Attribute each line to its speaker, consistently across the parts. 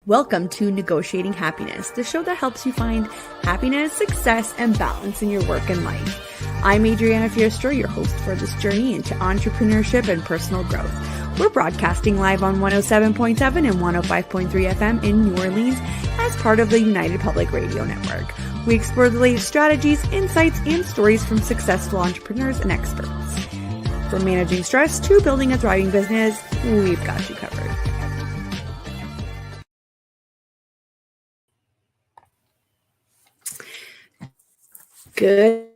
Speaker 1: Welcome to Negotiating Happiness, the show that helps you find happiness, success, and balance in your work and life. I'm Adriana, your host for this journey into entrepreneurship and personal growth. We're broadcasting live on 107.7 and 105.3 FM in New Orleans as part of the United Public Radio Network. We explore the latest strategies, insights, and stories from successful entrepreneurs and experts. From managing stress to building a thriving business, we've got you covered. Good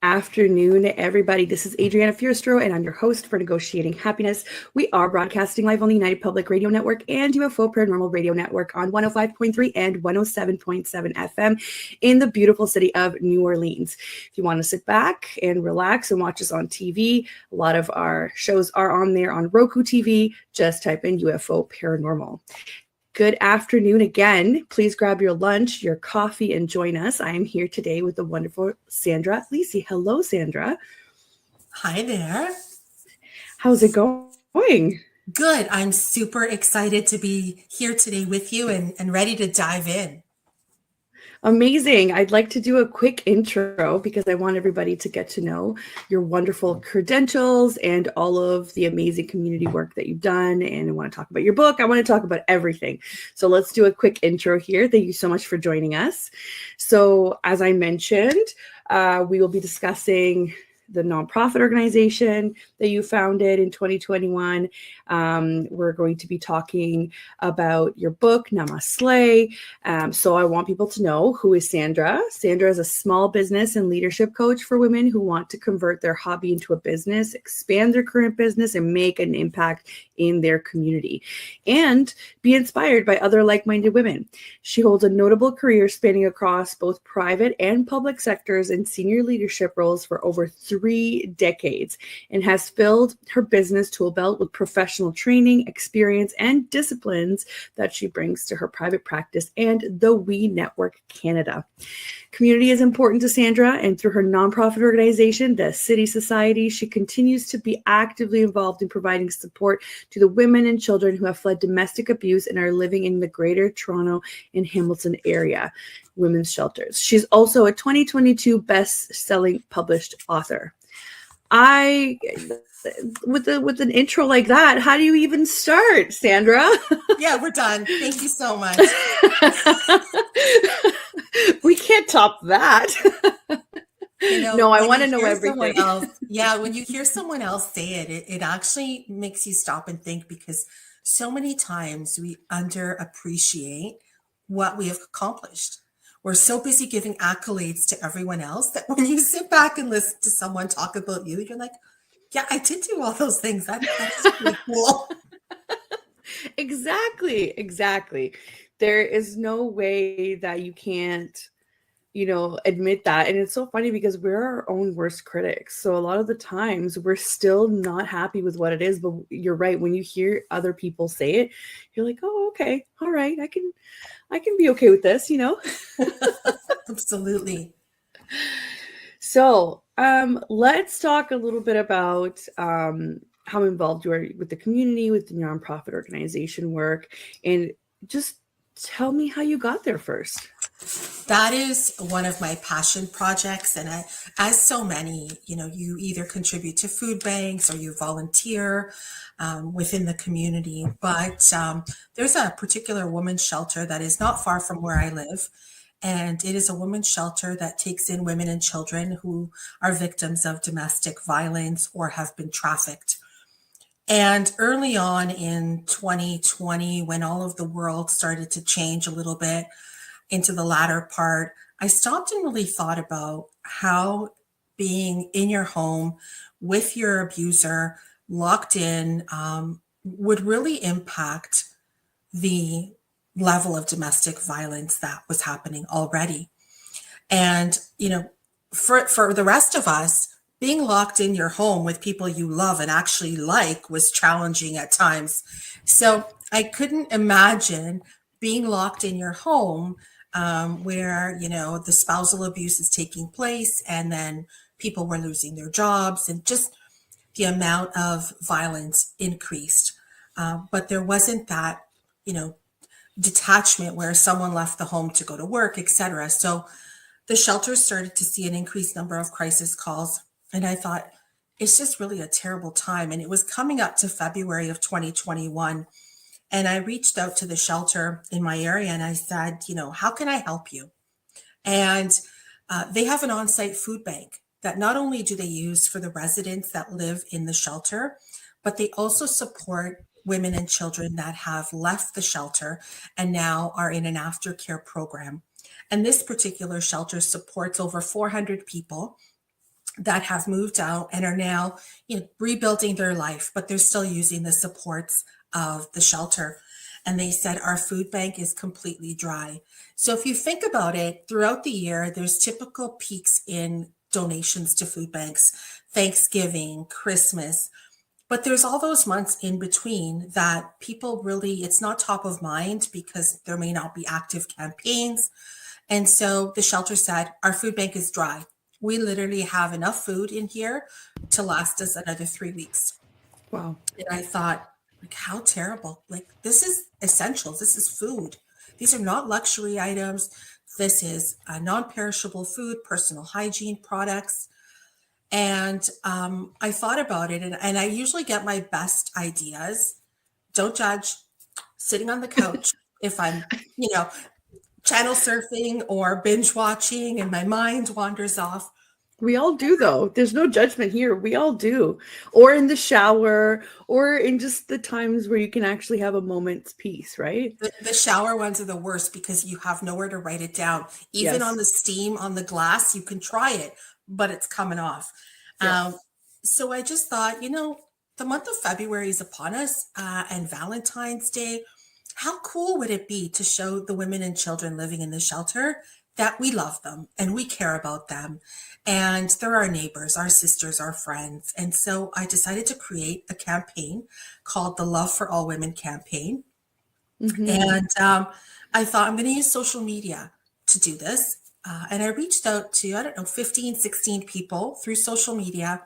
Speaker 1: afternoon, everybody. This is Adriana Fierstro, and I'm your host for Negotiating Happiness. We are broadcasting live on the United Public Radio Network and UFO Paranormal Radio Network on 105.3 and 107.7 FM in the beautiful city of New Orleans. If you want to sit back and relax and watch us on TV, a lot of our shows are on there on Roku TV. Just type in UFO Paranormal. Good afternoon again. Please grab your lunch, your coffee, and join us. I am here today with the wonderful Sandra Lisi. Hello, Sandra.
Speaker 2: Hi there.
Speaker 1: How's it going?
Speaker 2: Good. I'm super excited to be here today with you and ready to dive in.
Speaker 1: Amazing. I'd like to do a quick intro because I want everybody to get to know your wonderful credentials and all of the amazing community work that you've done. And I want to talk about your book. I want to talk about everything. So let's do a quick intro here. Thank you so much for joining us. So as I mentioned, we will be discussing the nonprofit organization that you founded in 2021. We're going to be talking about your book, Namaslay. So I want people to know, who is Sandra? Sandra is a small business and leadership coach for women who want to convert their hobby into a business, expand their current business, and make an impact in their community, and be inspired by other like-minded women. She holds a notable career spanning across both private and public sectors in senior leadership roles for over 3 decades, and has filled her business tool belt with professional training, experience, and disciplines that she brings to her private practice and the We Network Canada. Community is important to Sandra, and through her nonprofit organization, the City Society, she continues to be actively involved in providing support to the women and children who have fled domestic abuse and are living in the Greater Toronto and Hamilton area women's shelters. She's also a 2022 best-selling published author. With an intro like that, how do you even start, Sandra?
Speaker 2: Yeah, we're done. Thank you so much.
Speaker 1: We can't top that. No, I want to know everything.
Speaker 2: When you hear someone else say it actually makes you stop and think, because so many times we underappreciate what we have accomplished. We're so busy giving accolades to everyone else that when you sit back and listen to someone talk about you, you're like, yeah, I did do all those things. That's really cool.
Speaker 1: Exactly. There is no way that you can't, admit that. And it's so funny because we're our own worst critics. So a lot of the times we're still not happy with what it is. But you're right. When you hear other people say it, you're like, oh, okay. All right. I can be okay with this,
Speaker 2: Absolutely.
Speaker 1: So let's talk a little bit about how involved you are with the community, with the nonprofit organization work, and just tell me how you got there first.
Speaker 2: That is one of my passion projects. And as so many, you either contribute to food banks or you volunteer within the community. But there's a particular women's shelter that is not far from where I live. And it is a women's shelter that takes in women and children who are victims of domestic violence or have been trafficked. And early on in 2020, when all of the world started to change a little bit into the latter part, I stopped and really thought about how being in your home with your abuser, locked in, would really impact the level of domestic violence that was happening already. And, for the rest of us, being locked in your home with people you love and actually like was challenging at times. So I couldn't imagine being locked in your home where, the spousal abuse is taking place and then people were losing their jobs and just the amount of violence increased. But there wasn't that detachment where someone left the home to go to work, etc. So the shelter started to see an increased number of crisis calls. And I thought, it's just really a terrible time. And it was coming up to February of 2021. And I reached out to the shelter in my area and I said, how can I help you? And they have an on-site food bank that not only do they use for the residents that live in the shelter, but they also support women and children that have left the shelter and now are in an aftercare program. And this particular shelter supports over 400 people that have moved out and are now, rebuilding their life, but they're still using the supports of the shelter. And they said our food bank is completely dry. So if you think about it, throughout the year, there's typical peaks in donations to food banks, Thanksgiving, Christmas, but there's all those months in between that people really, it's not top of mind because there may not be active campaigns. And so the shelter said, our food bank is dry. We literally have enough food in here to last us another 3 weeks.
Speaker 1: Wow.
Speaker 2: And I thought, like, how terrible. Like, this is essentials. This is food. These are not luxury items. This is non-perishable food, personal hygiene products. And I thought about it, and I usually get my best ideas. Don't judge. Sitting on the couch, if I'm, channel surfing or binge watching and my mind wanders off.
Speaker 1: We all do, though. There's no judgment here. We all do. Or in the shower, or in just the times where you can actually have a moment's peace, right?
Speaker 2: The shower ones are the worst because you have nowhere to write it down. Even on the steam on the glass, you can try it, but it's coming off.
Speaker 1: Yes.
Speaker 2: So I just thought, the month of February is upon us, and Valentine's Day. How cool would it be to show the women and children living in the shelter that we love them and we care about them? And they're our neighbors, our sisters, our friends. And so I decided to create a campaign called the Love for All Women campaign.
Speaker 1: Mm-hmm.
Speaker 2: And I thought I'm going to use social media to do this. And I reached out to, 15, 16 people through social media,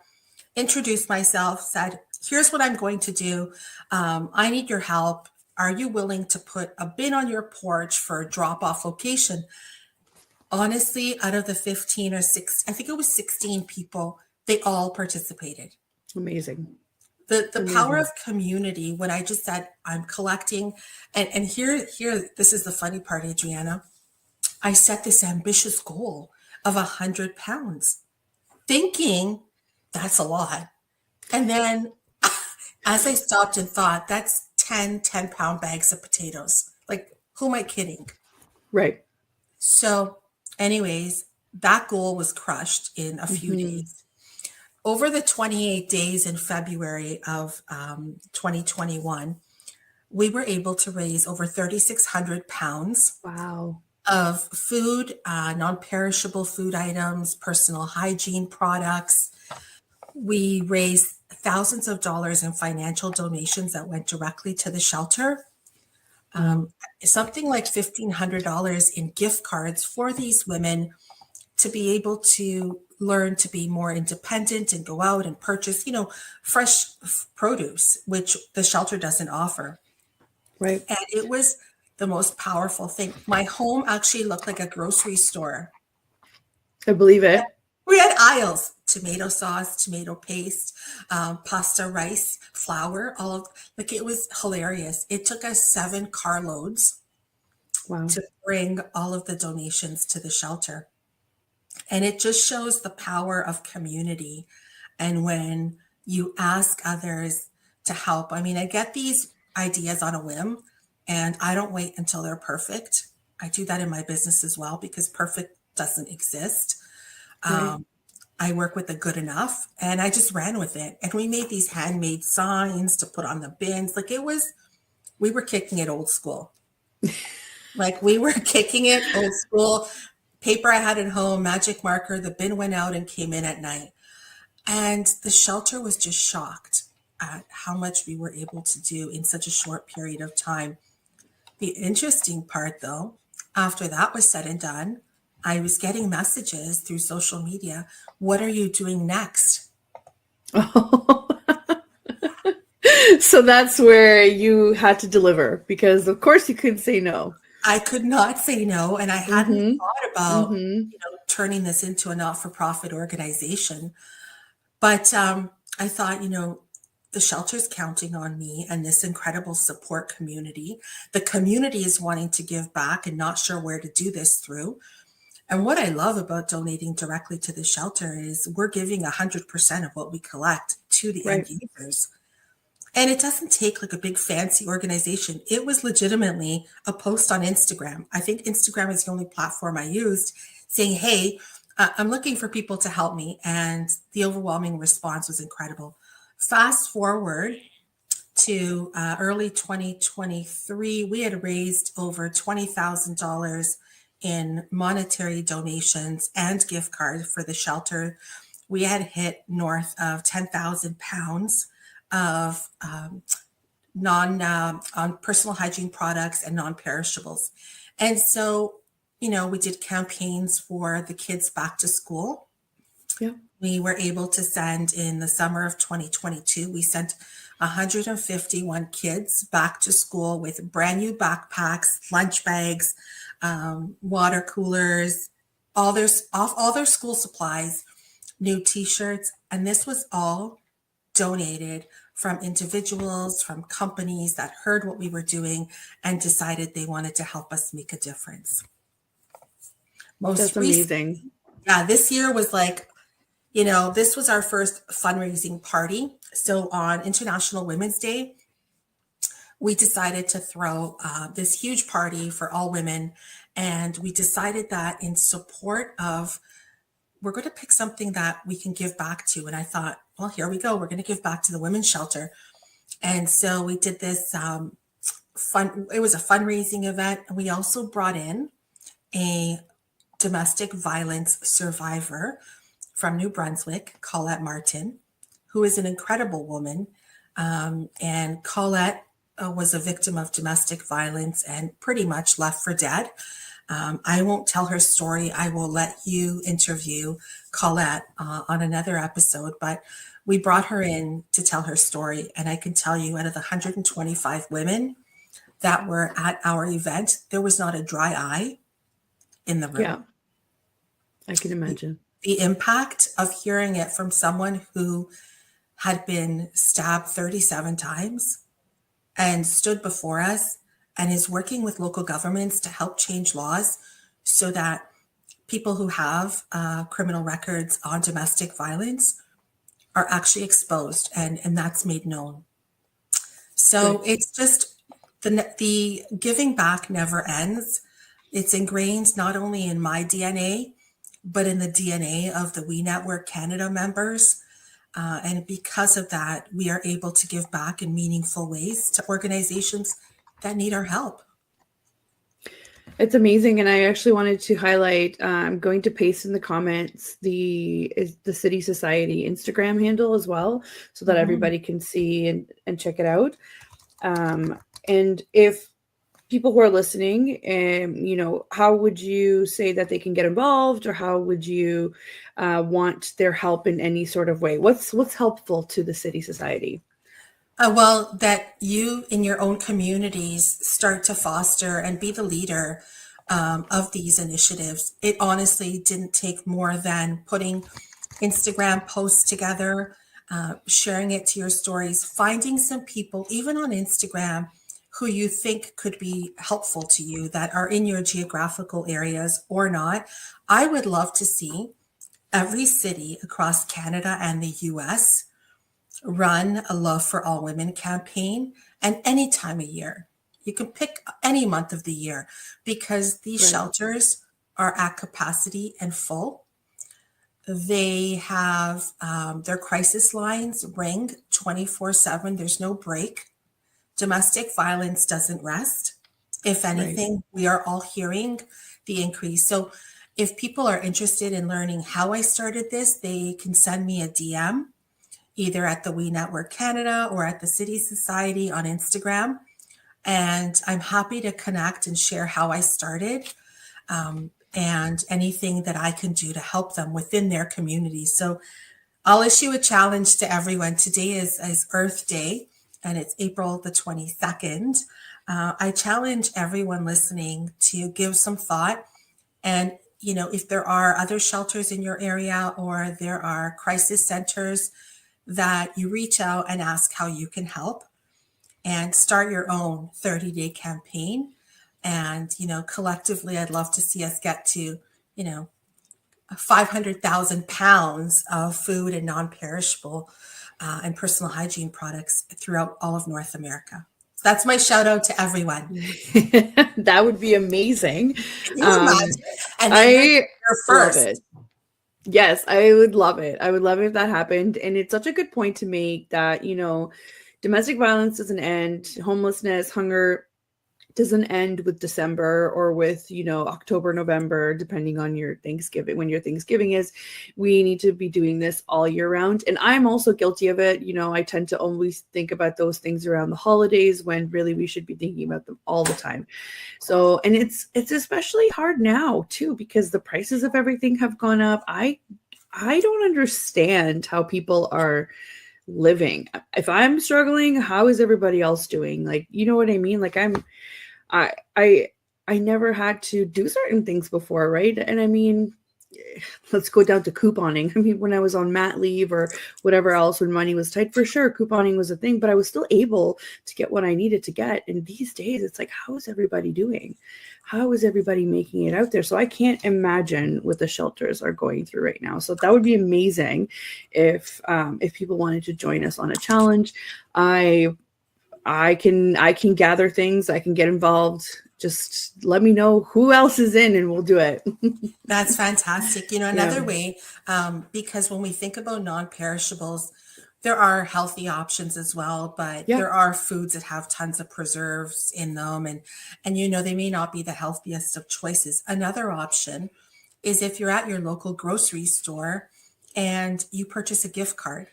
Speaker 2: introduced myself, said, here's what I'm going to do. I need your help. Are you willing to put a bin on your porch for a drop-off location? Honestly, out of the 15 or 6, I think it was 16 people, they all participated.
Speaker 1: Amazing.
Speaker 2: The power of community, when I just said, I'm collecting, and here, this is the funny part, Adriana. I set this ambitious goal of 100 pounds, thinking that's a lot. And then as I stopped and thought, that's 10-pound bags of potatoes. Like, who am I kidding?
Speaker 1: Right.
Speaker 2: So anyways, that goal was crushed in a few days. Over the 28 days in February of 2021, we were able to raise over 3,600 pounds.
Speaker 1: Wow.
Speaker 2: Of food, non-perishable food items, personal hygiene products. We raised thousands of dollars in financial donations that went directly to the shelter. Something like $1,500 in gift cards for these women to be able to learn to be more independent and go out and purchase, fresh produce, which the shelter doesn't offer.
Speaker 1: Right.
Speaker 2: And it was the most powerful thing. My home actually looked like a grocery store.
Speaker 1: I believe it.
Speaker 2: We had aisles, tomato sauce, tomato paste, pasta, rice, flour, it was hilarious. It took us 7 carloads to bring all of the donations to the shelter. And it just shows the power of community. And when you ask others to help, I get these ideas on a whim, and I don't wait until they're perfect. I do that in my business as well because perfect doesn't exist.
Speaker 1: Right.
Speaker 2: I work with the good enough, and I just ran with it. And we made these handmade signs to put on the bins. We were kicking it old school. We were kicking it old school. Paper I had at home, magic marker, the bin went out and came in at night. And the shelter was just shocked at how much we were able to do in such a short period of time. The interesting part, though, after that was said and done, I was getting messages through social media. What are you doing next?
Speaker 1: Oh. So that's where you had to deliver because, of course, you couldn't say no.
Speaker 2: I could not say no, and I hadn't
Speaker 1: Mm-hmm.
Speaker 2: thought about,
Speaker 1: Mm-hmm.
Speaker 2: turning this into a not-for-profit organization. But I thought, the shelter's counting on me and this incredible support community. The community is wanting to give back and not sure where to do this through. And what I love about donating directly to the shelter is we're giving 100% of what we collect to the end
Speaker 1: Right.
Speaker 2: users. And it doesn't take like a big fancy organization. It was legitimately a post on Instagram. I think Instagram is the only platform I used saying, hey, I'm looking for people to help me. And the overwhelming response was incredible. Fast forward to early 2023, we had raised over $20,000 in monetary donations and gift cards for the shelter. We had hit north of 10,000 pounds of on personal hygiene products and non-perishables. And so, we did campaigns for the kids back to school.
Speaker 1: Yeah.
Speaker 2: We were able to send in the summer of 2022, we sent 151 kids back to school with brand new backpacks, lunch bags, water coolers, all their school supplies, new t-shirts. And this was all donated from individuals, from companies that heard what we were doing and decided they wanted to help us make a difference.
Speaker 1: That's
Speaker 2: Most recently,
Speaker 1: amazing.
Speaker 2: yeah, this year was like, this was our first fundraising party. So on International Women's Day, we decided to throw this huge party for all women. And we decided that in support of, we're going to pick something that we can give back to. And I thought, well, here we go. We're going to give back to the women's shelter. And so we did this it was a fundraising event. And we also brought in a domestic violence survivor from New Brunswick, Colette Martin, who is an incredible woman. And Colette was a victim of domestic violence and pretty much left for dead. I won't tell her story. I will let you interview Colette on another episode, but we brought her in to tell her story. And I can tell you, out of the 125 women that were at our event, there was not a dry eye in the room.
Speaker 1: Yeah. I can imagine.
Speaker 2: The impact of hearing it from someone who had been stabbed 37 times and stood before us and is working with local governments to help change laws so that people who have criminal records on domestic violence are actually exposed and that's made known. So
Speaker 1: Good.
Speaker 2: it's just the giving back never ends. It's ingrained not only in my DNA, but in the DNA of the We Network Canada members. And because of that, we are able to give back in meaningful ways to organizations that need our help.
Speaker 1: It's amazing, and I actually wanted to highlight. I'm going to paste in the comments the City Society Instagram handle as well, so that everybody can see and check it out. And if people who are listening, how would you say that they can get involved, or how would you want their help in any sort of way? What's helpful to the City Society?
Speaker 2: Well, that you in your own communities start to foster and be the leader of these initiatives. It honestly didn't take more than putting Instagram posts together, sharing it to your stories, finding some people, even on Instagram, who you think could be helpful to you that are in your geographical areas or not. I would love to see every city across Canada and the US run a Love for All Women campaign, and any time of year. You can pick any month of the year because these shelters are at capacity and full. They have their crisis lines ring 24/7. There's no break. Domestic violence doesn't rest. If anything, we are all hearing the increase. So if people are interested in learning how I started this, they can send me a DM either at the We Network Canada or at the City Society on Instagram. And I'm happy to connect and share how I started and anything that I can do to help them within their community. So I'll issue a challenge to everyone. Today is Earth Day. and it's April the 22nd. I challenge everyone listening to give some thought. And, if there are other shelters in your area or there are crisis centers, that you reach out and ask how you can help and start your own 30-day campaign. And, collectively, I'd love to see us get to, 500,000 pounds of food and non-perishable and personal hygiene products throughout all of North America. So that's my shout out to everyone.
Speaker 1: That would be amazing.
Speaker 2: Can you imagine? And
Speaker 1: I
Speaker 2: first.
Speaker 1: love it. Yes, I would love it. I would love it if that happened. And it's such a good point to make that, domestic violence doesn't end, homelessness, hunger doesn't end with December or with, October, November, depending on your Thanksgiving, when your Thanksgiving is. We need to be doing this all year round. And I'm also guilty of it. I tend to always think about those things around the holidays when really we should be thinking about them all the time. So, and it's especially hard now too, because the prices of everything have gone up. I don't understand how people are living. If I'm struggling, how is everybody else doing? Like, you know what I mean? Like I never had to do certain things before, right? And I mean, let's go down to couponing. I mean, when I was on mat leave or whatever else, when money was tight, for sure, couponing was a thing, but I was still able to get what I needed to get. And these days, it's like, how is everybody doing? How is everybody making it out there? So I can't imagine what the shelters are going through right now. So that would be amazing if people wanted to join us on a challenge. I can gather things. I can get involved. Just let me know who else is in and we'll do it.
Speaker 2: That's fantastic. Another way, because when we think about non-perishables, there are healthy options as well, but there are foods that have tons of preserves in them. And they may not be the healthiest of choices. Another option is if you're at your local grocery store and you purchase a gift card.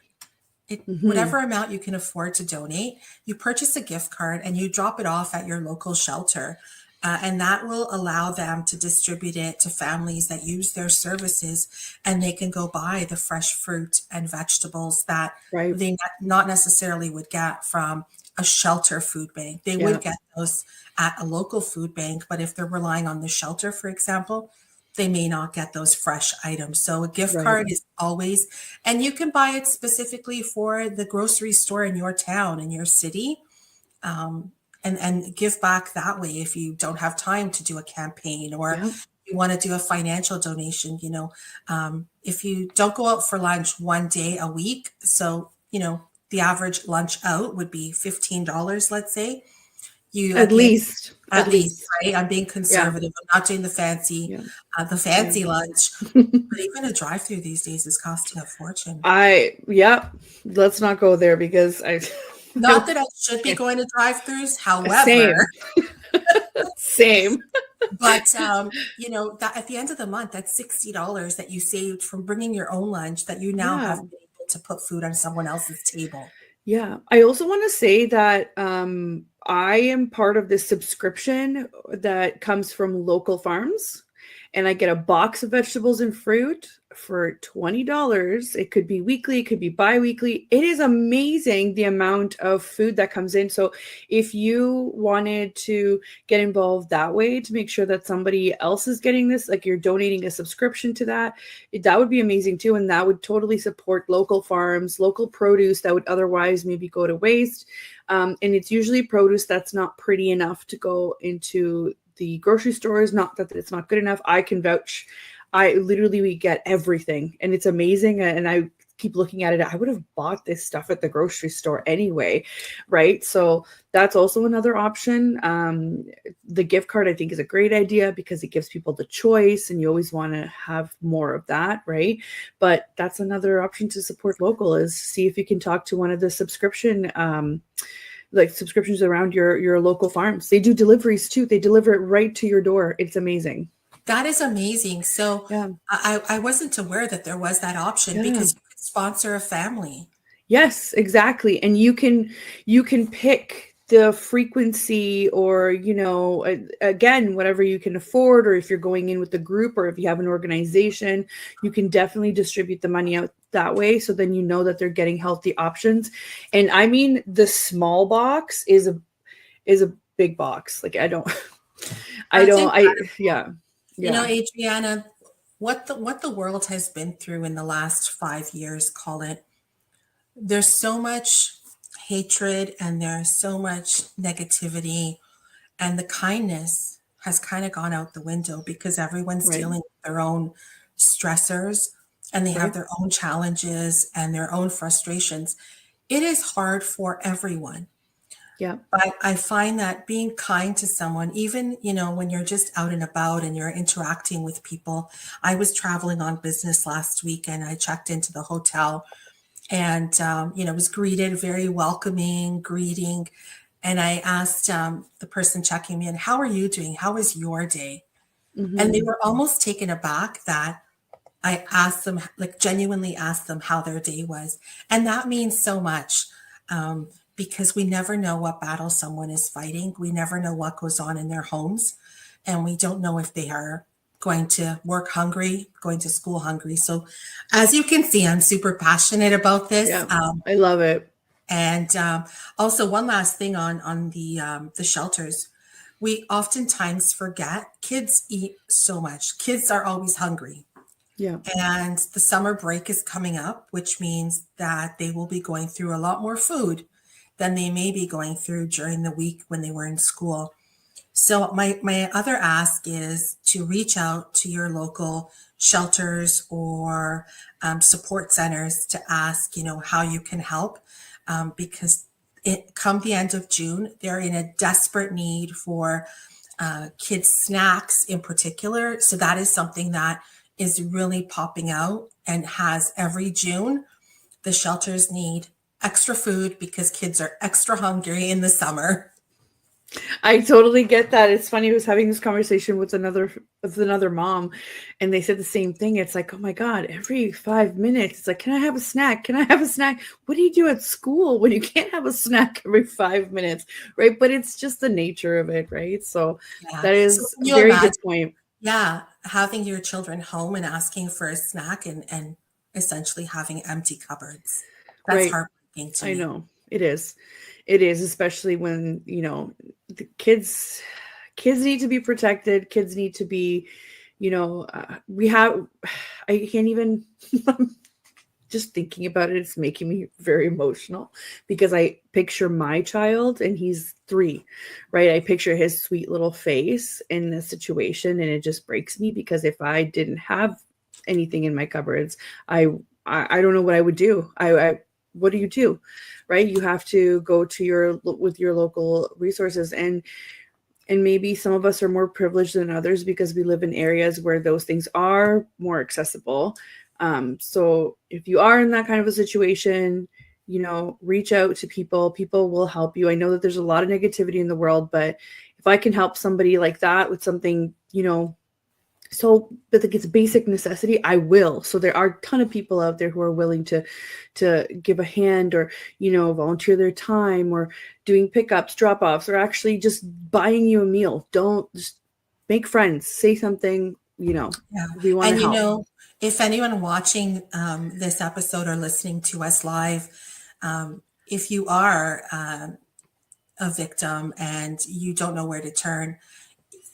Speaker 2: Whatever amount you can afford to donate, you purchase a gift card and you drop it off at your local shelter. And that will allow them to distribute it to families that use their services, and they can go buy the fresh fruit and vegetables that they not necessarily would get from a shelter food bank. They would get those at a local food bank, but if they're relying on the shelter, for example, they may not get those fresh items. So a gift card is always, and you can buy it specifically for the grocery store in your town, in your city, and give back that way if you don't have time to do a campaign or you want to do a financial donation. If you don't go out for lunch one day a week, so, the average lunch out would be $15, let's say. At least, right? I'm being conservative. I'm not doing the fancy lunch. But even a drive-through these days is costing a fortune.
Speaker 1: Let's not go there because
Speaker 2: not that I should be going to drive-throughs, however.
Speaker 1: Same.
Speaker 2: But that at the end of the month, that's $60 that you saved from bringing your own lunch that you now have been able to put food on someone else's table.
Speaker 1: Yeah. I also want to say that I am part of this subscription that comes from local farms, and I get a box of vegetables and fruit for $20. It could be weekly, it could be bi-weekly. It is amazing the amount of food that comes in. So if you wanted to get involved that way to make sure that somebody else is getting this, like you're donating a subscription to that would be amazing too. And that would totally support local farms, local produce that would otherwise maybe go to waste. And it's usually produce that's not pretty enough to go into the grocery stores. Not that it's not good enough. I can vouch. We get everything and it's amazing. And I keep looking at it. I would have bought this stuff at the grocery store anyway. Right. So that's also another option. The gift card, I think, is a great idea because it gives people the choice and you always want to have more of that. Right. But that's another option to support local, is see if you can talk to one of the subscriptions around your local farms. They do deliveries too. They deliver it right to your door. It's amazing.
Speaker 2: That is amazing. So I wasn't aware that there was that option because you could sponsor a family.
Speaker 1: Yes, exactly. And you can pick the frequency or, again, whatever you can afford, or if you're going in with a group or if you have an organization, you can definitely distribute the money out that way. So then you know that they're getting healthy options. And I mean, the small box is a big box. Like
Speaker 2: That's
Speaker 1: yeah.
Speaker 2: You know,
Speaker 1: Yeah.
Speaker 2: Adriana, what the world has been through in the last 5 years, call it, there's so much hatred and there's so much negativity, and the kindness has kind of gone out the window because everyone's
Speaker 1: Right.
Speaker 2: dealing with their own stressors and they have
Speaker 1: Right.
Speaker 2: their own challenges and their own frustrations. It is hard for everyone.
Speaker 1: Yeah.
Speaker 2: But I find that being kind to someone, even, when you're just out and about and you're interacting with people. I was traveling on business last week and I checked into the hotel and, was greeted very welcoming greeting. And I asked the person checking me in, how are you doing? How was your day? And they
Speaker 1: Mm-hmm.
Speaker 2: were almost taken aback that I asked them, like genuinely asked them how their day was. And that means so much because we never know what battle someone is fighting. We never know what goes on in their homes. And we don't know if they are going to work hungry, going to school hungry. So as you can see, I'm super passionate about this.
Speaker 1: Yeah. I love it.
Speaker 2: And also, one last thing on the shelters, we oftentimes forget kids eat so much. Kids are always hungry,
Speaker 1: Yeah.
Speaker 2: and the summer break is coming up, which means that they will be going through a lot more food than they may be going through during the week when they were in school. So my other ask is to reach out to your local shelters or support centers to ask, how you can help, because it come the end of June, they're in a desperate need for kids snacks in particular. So that is something that is really popping out and has every June. The shelters need extra food because kids are extra hungry in the summer.
Speaker 1: I totally get that. It's funny. I was having this conversation with another mom, and they said the same thing. It's like, oh my God, every 5 minutes, it's like, can I have a snack? Can I have a snack? What do you do at school when you can't have a snack every 5 minutes, right? But it's just the nature of it, right? So
Speaker 2: Yeah.
Speaker 1: that
Speaker 2: So
Speaker 1: is
Speaker 2: can
Speaker 1: a
Speaker 2: you
Speaker 1: very
Speaker 2: imagine?
Speaker 1: good point.
Speaker 2: Yeah, having your children home and asking for a snack and essentially having empty cupboards. That's
Speaker 1: Right.
Speaker 2: heartbreaking to
Speaker 1: I
Speaker 2: me.
Speaker 1: know it is. It is, especially when, the kids need to be protected. Kids need to be, I can't even, just thinking about it, it's making me very emotional because I picture my child and he's 3, right? I picture his sweet little face in this situation and it just breaks me because if I didn't have anything in my cupboards, I don't know what I would do. What do you do? Right? You have to go to with your local resources and maybe some of us are more privileged than others because we live in areas where those things are more accessible. So if you are in that kind of a situation, reach out to people. People will help you. I know that there's a lot of negativity in the world, but if I can help somebody like that with something, so but like it's a basic necessity, I will. So there are a ton of people out there who are willing to give a hand or volunteer their time or doing pickups, drop-offs, or actually just buying you a meal. Don't just make friends, say something,
Speaker 2: Yeah.
Speaker 1: we want to
Speaker 2: And
Speaker 1: help.
Speaker 2: if anyone watching this episode or listening to us live, if you are a victim and you don't know where to turn,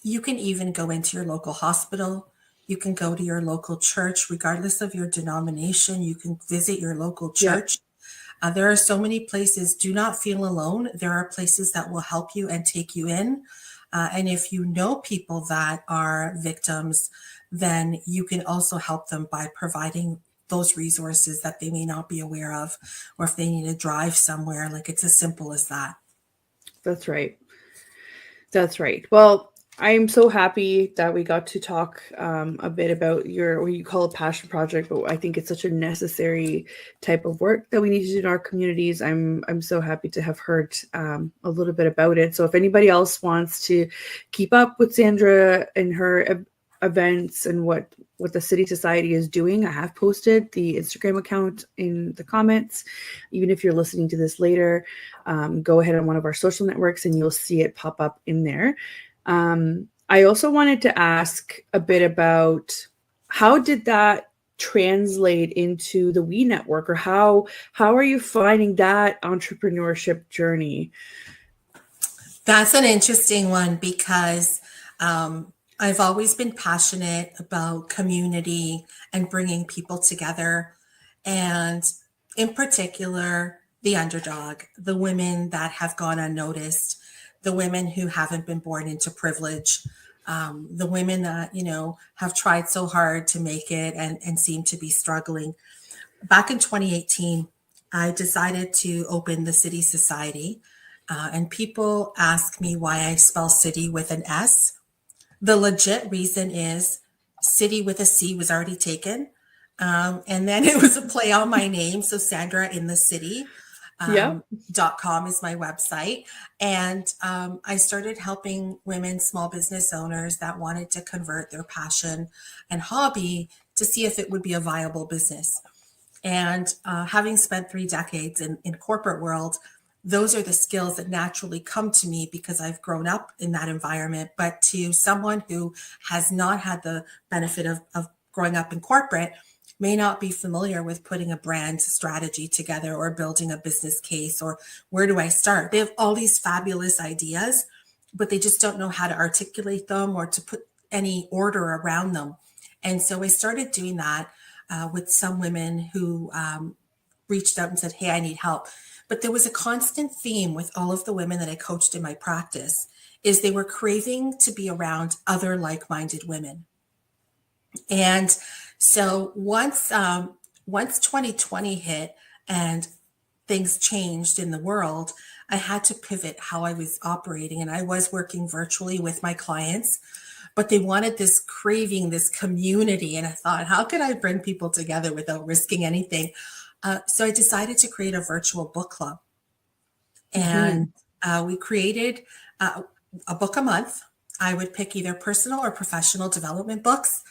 Speaker 2: you can even go into your local hospital. You can go to your local church, regardless of your denomination. You can visit your local
Speaker 1: Yeah.
Speaker 2: church. There are so many places. Do not feel alone. There are places that will help you and take you in. And if you know people that are victims, then you can also help them by providing those resources that they may not be aware of, or if they need to drive somewhere, like it's as simple as that.
Speaker 1: That's right. That's right. Well, I'm so happy that we got to talk a bit about what you call a passion project, but I think it's such a necessary type of work that we need to do in our communities. I'm so happy to have heard a little bit about it. So if anybody else wants to keep up with Sandra and her events and what the City Society is doing, I have posted the Instagram account in the comments. Even if you're listening to this later, go ahead on one of our social networks and you'll see it pop up in there. I also wanted to ask a bit about how did that translate into the We Network, or how are you finding that entrepreneurship journey?
Speaker 2: That's an interesting one because I've always been passionate about community and bringing people together. And in particular, the underdog, the women that have gone unnoticed, the women who haven't been born into privilege, the women that, have tried so hard to make it and seem to be struggling. Back in 2018, I decided to open the City Society. And people ask me why I spell city with an S. The legit reason is city with a C was already taken. And then it was a play on my name. So Sandra in the City.
Speaker 1: Yeah.
Speaker 2: .com is my website. And I started helping women, small business owners that wanted to convert their passion and hobby to see if it would be a viable business. And having spent 3 decades in corporate world, those are the skills that naturally come to me because I've grown up in that environment. But to someone who has not had the benefit of growing up in corporate, may not be familiar with putting a brand strategy together or building a business case, or where do I start? They have all these fabulous ideas, but they just don't know how to articulate them or to put any order around them. And so I started doing that with some women who reached out and said, hey, I need help. But there was a constant theme with all of the women that I coached in my practice is they were craving to be around other like-minded women. And so once 2020 hit and things changed in the world, I had to pivot how I was operating. And I was working virtually with my clients, but they wanted this craving, this community. And I thought, how could I bring people together without risking anything? So I decided to create a virtual book club. And we created a book a month. I would pick either personal or professional development books.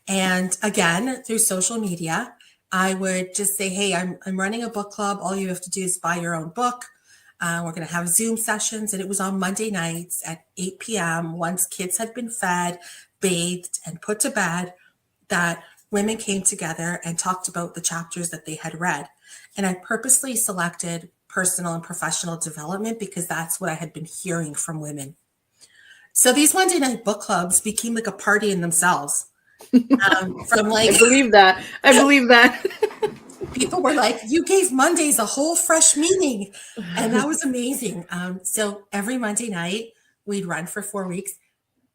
Speaker 2: And again, through social media, I would just say, hey, I'm running a book club. All you have to do is buy your own book. We're going to have Zoom sessions. And it was on Monday nights at 8 p.m. Once kids had been fed, bathed, and put to bed, that women came together and talked about the chapters that they had read. And I purposely selected personal and professional development because that's what I had been hearing from women. So these Monday night book clubs became like a party in themselves. From like,
Speaker 1: I believe that.
Speaker 2: People were like, you gave Mondays a whole fresh meaning. And that was amazing. So every Monday night we'd run for 4 weeks.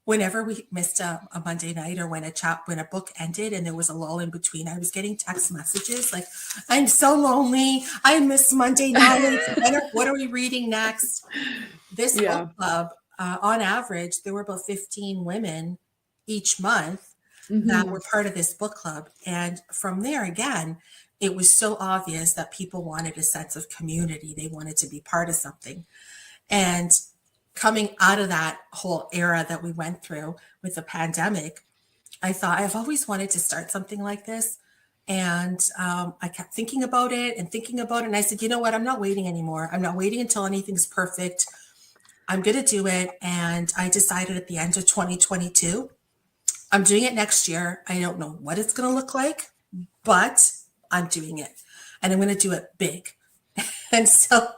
Speaker 2: Whenever we missed a Monday night or when a book ended and there was a lull in between, I was getting text messages like, I'm so lonely. I miss Monday nights. What are we reading next? This book club, on average, there were about 15 women each month that were part of this book club. And from there, again, it was so obvious that people wanted a sense of community. They wanted to be part of something. And coming out of that whole era that we went through with the pandemic, I thought I've always wanted to start something like this. And I kept thinking about it. And I said, you know what? I'm not waiting anymore. I'm not waiting until anything's perfect. I'm going to do it. And I decided at the end of 2022, I'm doing it next year. I don't know what it's going to look like, but I'm doing it. And I'm going to do it big. And so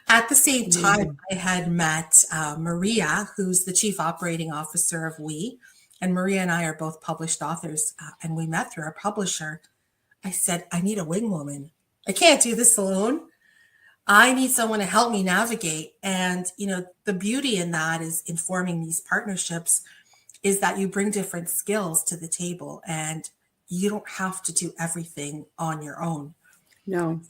Speaker 2: at the same time, I had met Maria, who's the chief operating officer of We. And Maria and I are both published authors. And we met through our publisher. I said, I need a wing woman. I can't do this alone. I need someone to help me navigate. And, the beauty in that is in forming these partnerships is that you bring different skills to the table and you don't have to do everything on your own.
Speaker 1: No.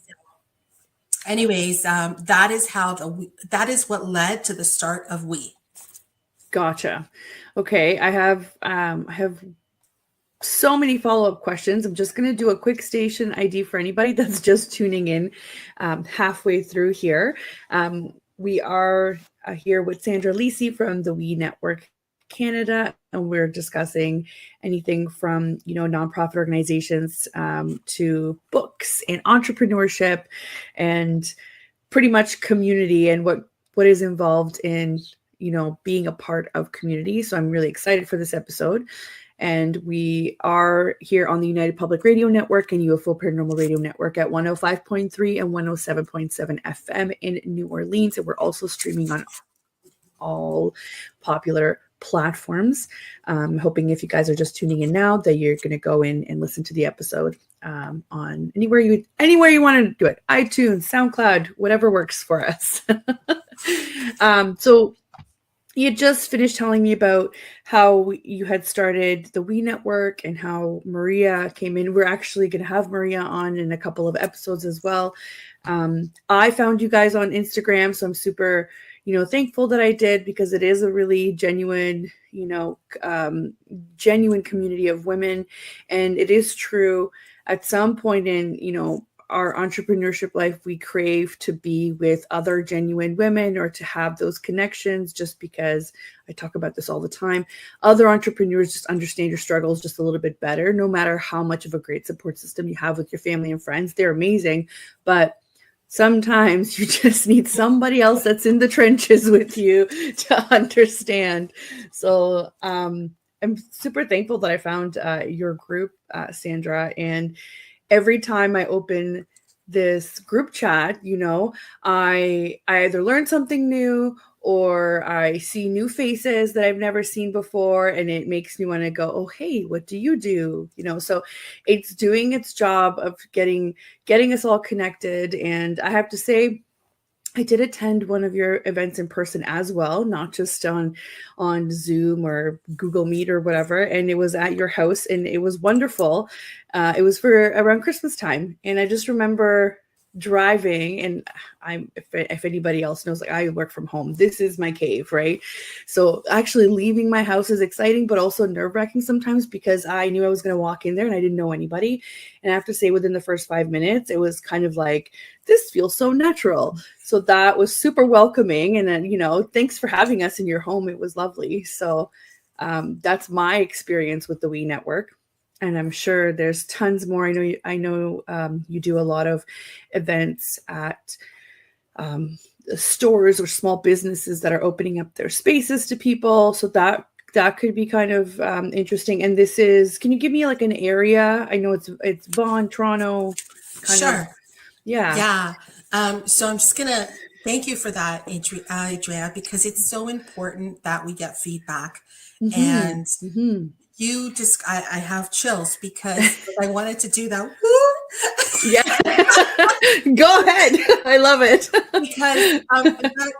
Speaker 2: Anyways, that is what led to the start of We.
Speaker 1: Gotcha. Okay. I have so many follow-up questions. I'm just going to do a quick station ID for anybody that's just tuning in halfway through here. We are here with Sandra Lisi from the We Network Canada, and we're discussing anything from nonprofit organizations to books and entrepreneurship and pretty much community and what is involved in being a part of community. So I'm really excited for this episode. And we are here on the United Public Radio Network and UFO Paranormal Radio Network at 105.3 and 107.7 FM in New Orleans. And we're also streaming on all popular platforms. Hoping if you guys are just tuning in now that you're going to go in and listen to the episode on anywhere you want to do it, iTunes, SoundCloud, whatever works for us. So you had just finished telling me about how you had started the We Network and how Maria came in. We're actually going to have Maria on in a couple of episodes as well. I found you guys on Instagram, so I'm super, thankful that I did, because it is a really genuine, genuine community of women. And it is true, at some point in, our entrepreneurship life, we crave to be with other genuine women or to have those connections, just because I talk about this all the time. Other entrepreneurs just understand your struggles just a little bit better, no matter how much of a great support system you have with your family and friends. They're amazing, but sometimes you just need somebody else that's in the trenches with you to understand. So I'm super thankful that I found your group, Sandra. And every time I open this group chat, I either learn something new or I see new faces that I've never seen before, and it makes me want to go, oh, hey, what do you do? So it's doing its job of getting us all connected. And I have to say, I did attend one of your events in person as well, not just on Zoom or Google Meet or whatever. And it was at your house, and it was wonderful. It was for around Christmas time. And I just remember driving, and if anybody else knows, like, I work from home. This is my cave, right? So actually leaving my house is exciting, but also nerve-wracking sometimes, because I knew I was going to walk in there and I didn't know anybody. And I have to say, within the first 5 minutes, it was kind of like, this feels so natural. So that was super welcoming. And then, thanks for having us in your home. It was lovely. So that's my experience with the We Network. And I'm sure there's tons more. I know you do a lot of events at stores or small businesses that are opening up their spaces to people. So that could be kind of interesting. And can you give me like an area? I know it's Vaughan, Toronto.
Speaker 2: Sure.
Speaker 1: Yeah.
Speaker 2: Yeah. So I'm just going to thank you for that, Adriana, because it's so important that we get feedback.
Speaker 1: Mm-hmm.
Speaker 2: And
Speaker 1: mm-hmm.
Speaker 2: I have chills because I wanted to do that.
Speaker 1: Yeah. Go ahead. I love it.
Speaker 2: Because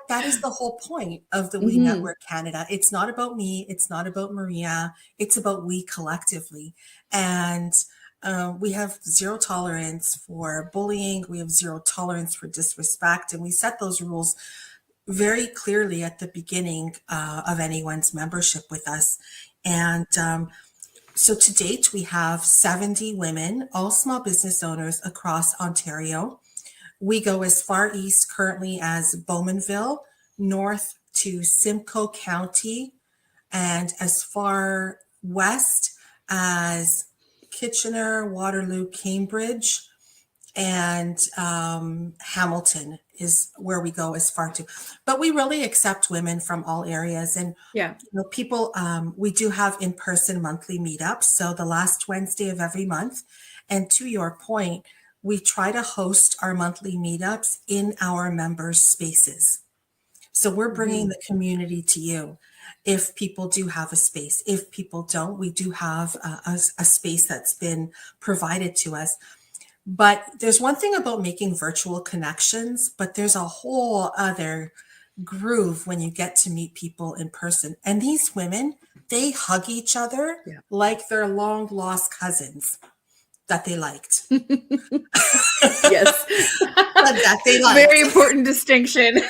Speaker 2: that is the whole point of the We Network Canada. It's not about me. It's not about Maria. It's about we collectively. And we have zero tolerance for bullying. We have zero tolerance for disrespect. And we set those rules very clearly at the beginning of anyone's membership with us. And so to date, we have 70 women, all small business owners across Ontario. We go as far east currently as Bowmanville, north to Simcoe County, and as far west as Kitchener, Waterloo, Cambridge, and Hamilton is where we go as far to. But we really accept women from all areas. And people, we do have in-person monthly meetups. So the last Wednesday of every month. And to your point, we try to host our monthly meetups in our members' spaces. So we're bringing the community to you. If people do have a space, if people don't, we do have a space that's been provided to us. But there's one thing about making virtual connections, but there's a whole other groove when you get to meet people in person. And these women, they hug each other like they're long lost cousins that they liked.
Speaker 1: Yes.
Speaker 2: That they liked.
Speaker 1: Very important distinction.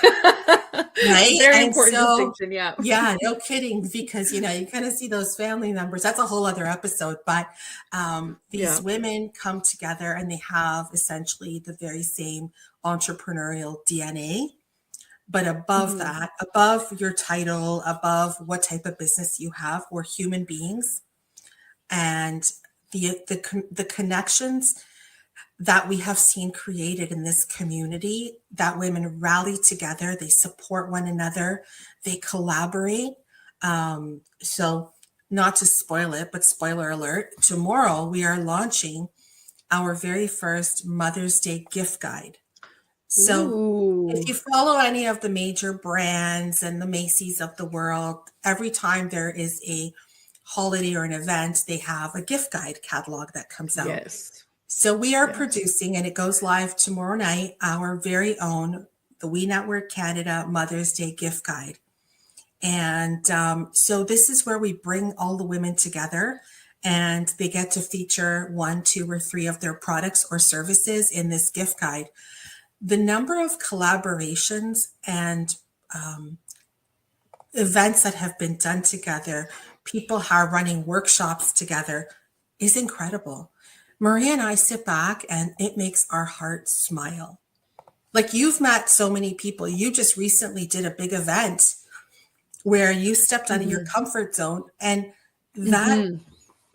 Speaker 2: Right?
Speaker 1: Very important distinction, yeah.
Speaker 2: Yeah, no kidding, because, you kind of see those family members. That's a whole other episode. But these women come together and they have essentially the very same entrepreneurial DNA. But above that, above your title, above what type of business you have, we're human beings. And the connections that we have seen created in this community, that women rally together, they support one another, they collaborate. So not to spoil it, but spoiler alert, tomorrow we are launching our very first Mother's Day gift guide. So if
Speaker 1: Ooh.
Speaker 2: you follow any of the major brands and the Macy's of the world, every time there is a holiday or an event, they have a gift guide catalog that comes out.
Speaker 1: Yes.
Speaker 2: So we are
Speaker 1: Yes.
Speaker 2: producing, and it goes live tomorrow night, our very own, the We Network Canada Mother's Day gift guide. And so this is where we bring all the women together, and they get to feature 1, 2, or 3 of their products or services in this gift guide. The number of collaborations and events that have been done together, people are running workshops together, is incredible. Maria and I sit back and it makes our hearts smile. Like, you've met so many people. You just recently did a big event where you stepped out of your comfort zone, and that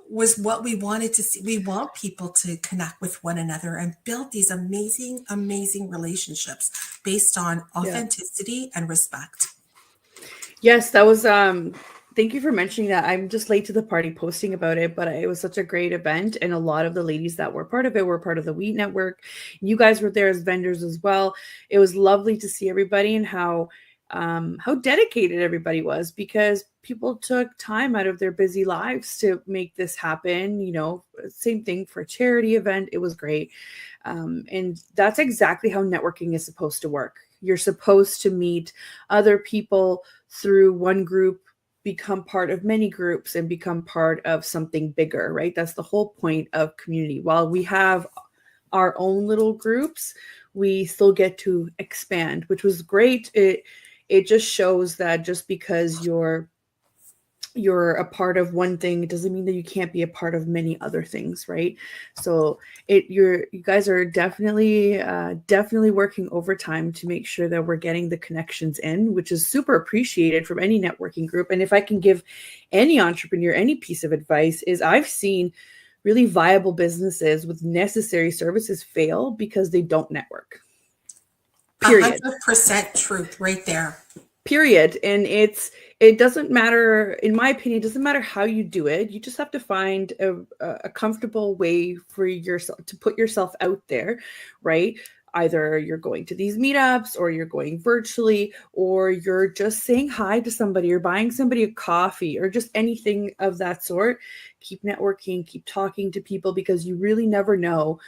Speaker 2: was what we wanted to see. We want people to connect with one another and build these amazing, amazing relationships based on
Speaker 1: Yeah.
Speaker 2: authenticity and respect.
Speaker 1: Yes, that was thank you for mentioning that. I'm just late to the party posting about it, but it was such a great event, and a lot of the ladies that were part of it were part of the Wheat Network. You guys were there as vendors as well. It was lovely to see everybody and how dedicated everybody was, because people took time out of their busy lives to make this happen. You know, same thing for a charity event. It was great. And that's exactly how networking is supposed to work. You're supposed to meet other people through one group, become part of many groups, and become part of something bigger, right? That's the whole point of community. While we have our own little groups, we still get to expand, which was great. It just shows that just because you're a part of one thing, it doesn't mean that you can't be a part of many other things, right? So you guys are definitely working overtime to make sure that we're getting the connections in, which is super appreciated from any networking group. And if I can give any entrepreneur any piece of advice, is I've seen really viable businesses with necessary services fail because they don't network. Period.
Speaker 2: 100% truth right there.
Speaker 1: Period. And it doesn't matter, in my opinion, it doesn't matter how you do it. You just have to find a comfortable way for yourself to put yourself out there, right? Either you're going to these meetups, or you're going virtually, or you're just saying hi to somebody, or buying somebody a coffee, or just anything of that sort. Keep networking, keep talking to people, because you really never know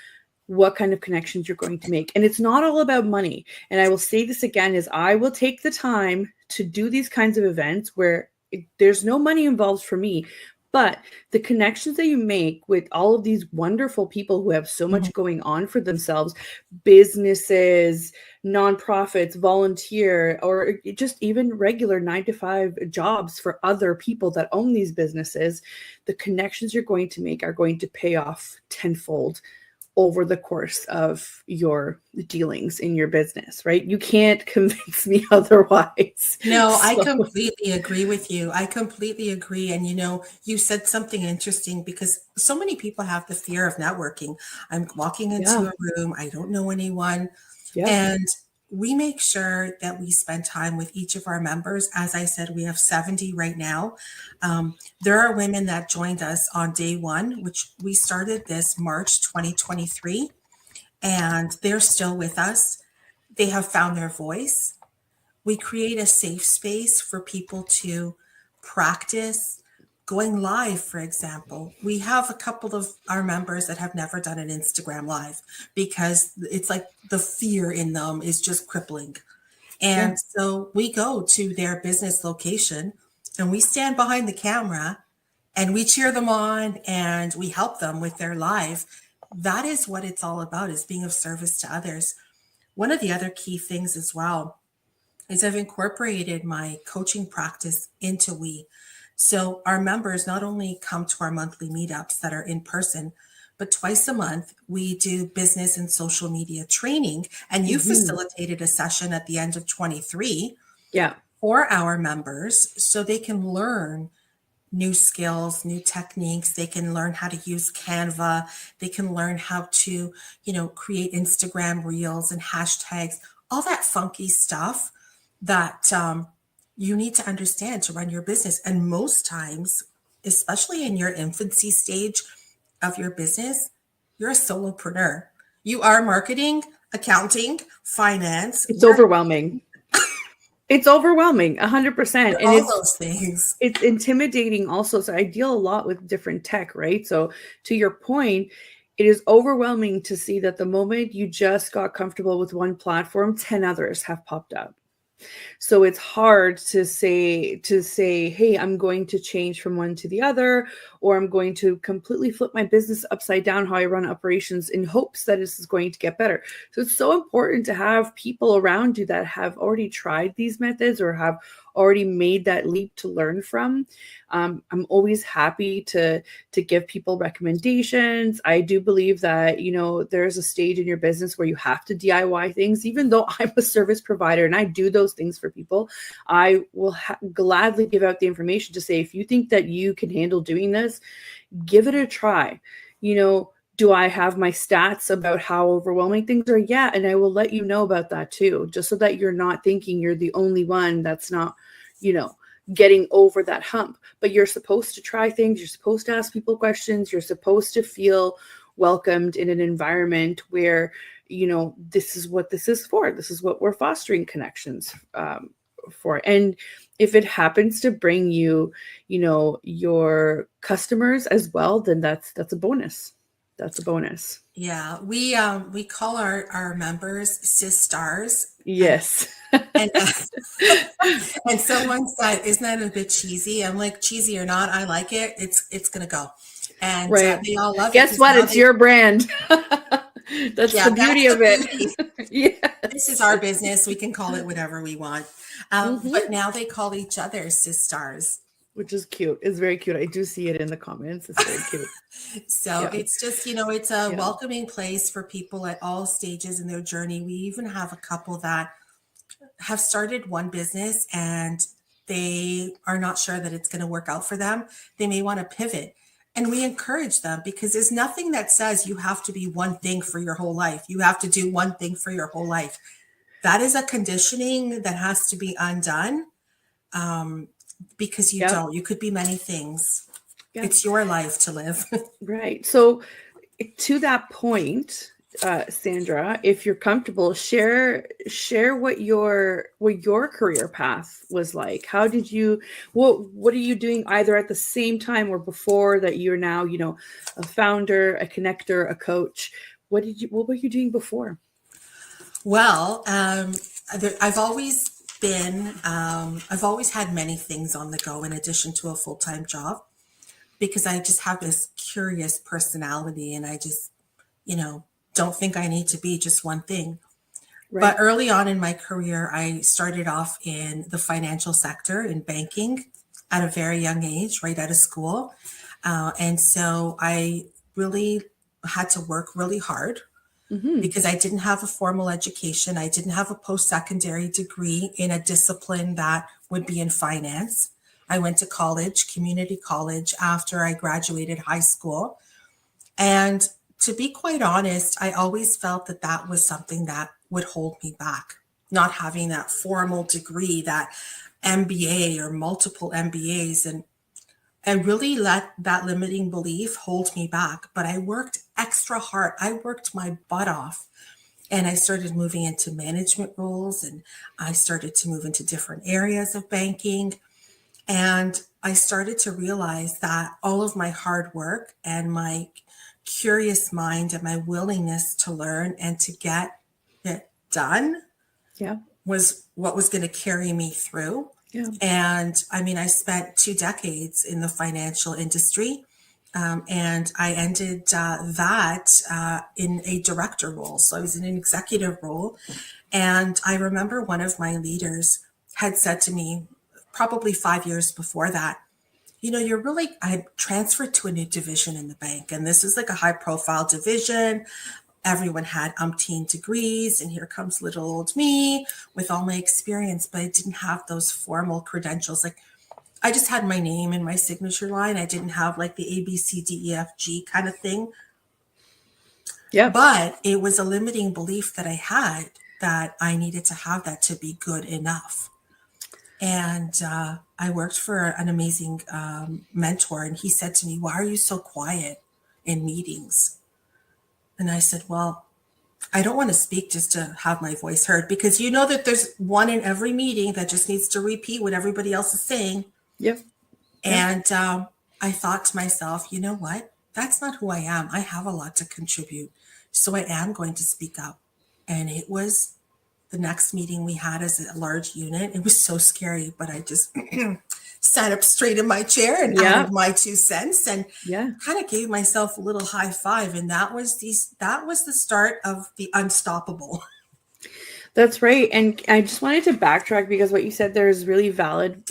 Speaker 1: what kind of connections you're going to make. And it's not all about money. And I will say this again, is I will take the time to do these kinds of events where there's no money involved for me, but the connections that you make with all of these wonderful people who have so much going on for themselves, businesses, nonprofits, volunteer, or just even regular 9-to-5 jobs for other people that own these businesses, the connections you're going to make are going to pay off tenfold over the course of your dealings in your business, right? You can't convince me otherwise.
Speaker 2: No, I completely agree with you. I completely agree. And you said something interesting, because so many people have the fear of networking. I'm walking into
Speaker 1: Yeah.
Speaker 2: a room, I don't know anyone.
Speaker 1: Yeah.
Speaker 2: And we make sure that we spend time with each of our members. As I said, we have 70 right now. There are women that joined us on day one, which we started this March 2023, and they're still with us. They have found their voice. We create a safe space for people to practice going live, for example. We have a couple of our members that have never done an Instagram live, because it's like the fear in them is just crippling. And so we go to their business location and we stand behind the camera and we cheer them on and we help them with their live. That is what it's all about, is being of service to others. One of the other key things as well is I've incorporated my coaching practice into We. So our members not only come to our monthly meetups that are in person, but twice a month we do business and social media training. And you facilitated a session at the end of 23
Speaker 1: Yeah.
Speaker 2: for our members, so they can learn new skills, new techniques. They can learn how to use Canva. They can learn how to, create Instagram reels and hashtags, all that funky stuff that you need to understand to run your business. And most times especially in your infancy stage of your business, you're a solopreneur. You are marketing, accounting, finance.
Speaker 1: It's overwhelming. It's overwhelming, 100%. And
Speaker 2: All those things.
Speaker 1: it's intimidating also. So I deal a lot with different tech, right? So to your point, it is overwhelming to see that the moment you just got comfortable with one platform, 10 others have popped up. So it's hard to say, hey, I'm going to change from one to the other, or I'm going to completely flip my business upside down, how I run operations, in hopes that this is going to get better. So it's so important to have people around you that have already tried these methods or have already made that leap to learn from. I'm always happy to give people recommendations. I do believe that, there's a stage in your business where you have to DIY things. Even though I'm a service provider and I do those things for people, I will gladly give out the information to say, if you think that you can handle doing this, give it a try. Do I have my stats about how overwhelming things are? Yeah. And I will let you know about that too, just so that you're not thinking you're the only one that's not, getting over that hump. But you're supposed to try things. You're supposed to ask people questions. You're supposed to feel welcomed in an environment where, this is what this is for. This is what we're fostering connections for. And if it happens to bring you, your customers as well, then that's a bonus. That's a bonus.
Speaker 2: Yeah, we call our members sis stars.
Speaker 1: Yes.
Speaker 2: And and someone said, "Isn't that a bit cheesy?" I'm like, cheesy or not, I like it. It's gonna go, and
Speaker 1: right.
Speaker 2: They all love it.
Speaker 1: Guess what? It's your brand. That's the beauty of it.
Speaker 2: Yes. This is our business. We can call it whatever we want. But now they call each other sis stars.
Speaker 1: Which is cute. It's very cute. I do see it in the comments. It's very cute.
Speaker 2: So it's just, it's a welcoming place for people at all stages in their journey. We even have a couple that have started one business and they are not sure that it's going to work out for them. They may want to pivot. And we encourage them, because there's nothing that says you have to be one thing for your whole life. You have to do one thing for your whole life. That is a conditioning that has to be undone. Because you don't. You could be many things. It's your life to live. Right.
Speaker 1: So to that point, Sandra, if you're comfortable, share what your career path was like. How did you, what are you doing either at the same time or before that you're now, a founder, a connector, a coach? What were you doing before?
Speaker 2: Well, I've always had many things on the go in addition to a full-time job, because I just have this curious personality and I just, don't think I need to be just one thing. Right. But early on in my career, I started off in the financial sector, in banking, at a very young age, right out of school. And so I really had to work really hard. Mm-hmm. Because I didn't have a formal education. I didn't have a post-secondary degree in a discipline that would be in finance. I went to college, community college, after I graduated high school. And to be quite honest, I always felt that that was something that would hold me back, not having that formal degree, that MBA or multiple MBAs. And I really let that limiting belief hold me back. But I worked extra hard. I worked my butt off. And I started moving into management roles, and I started to move into different areas of banking. And I started to realize that all of my hard work and my curious mind and my willingness to learn and to get it done was what was going to carry me through. Yeah. And I mean, I spent 2 decades in the financial industry, and I ended that in a director role. So I was in an executive role. And I remember one of my leaders had said to me, probably 5 years before that, I transferred to a new division in the bank. And this is like a high profile division. Everyone had umpteen degrees, and here comes little old me with all my experience, but I didn't have those formal credentials. Like, I just had my name and my signature line. I didn't have like the A, B, C, D, E, F, G kind of thing. Yeah. But it was a limiting belief that I had, that I needed to have that to be good enough. And I I worked for an amazing mentor, and he said to me, "Why are you so quiet in meetings?" And I said, "Well, I don't want to speak just to have my voice heard, because you know that there's one in every meeting that just needs to repeat what everybody else is saying."
Speaker 1: Yep. Yep.
Speaker 2: And I thought to myself, you know what? That's not who I am. I have a lot to contribute. So I am going to speak up. And it was the next meeting we had as a large unit. It was so scary, but I just sat up straight in my chair and
Speaker 1: Yeah.
Speaker 2: added my 2 cents and
Speaker 1: Yeah.
Speaker 2: kind of gave myself a little high five. And that was the start of the unstoppable.
Speaker 1: That's right. And I just wanted to backtrack because what you said there is really valid.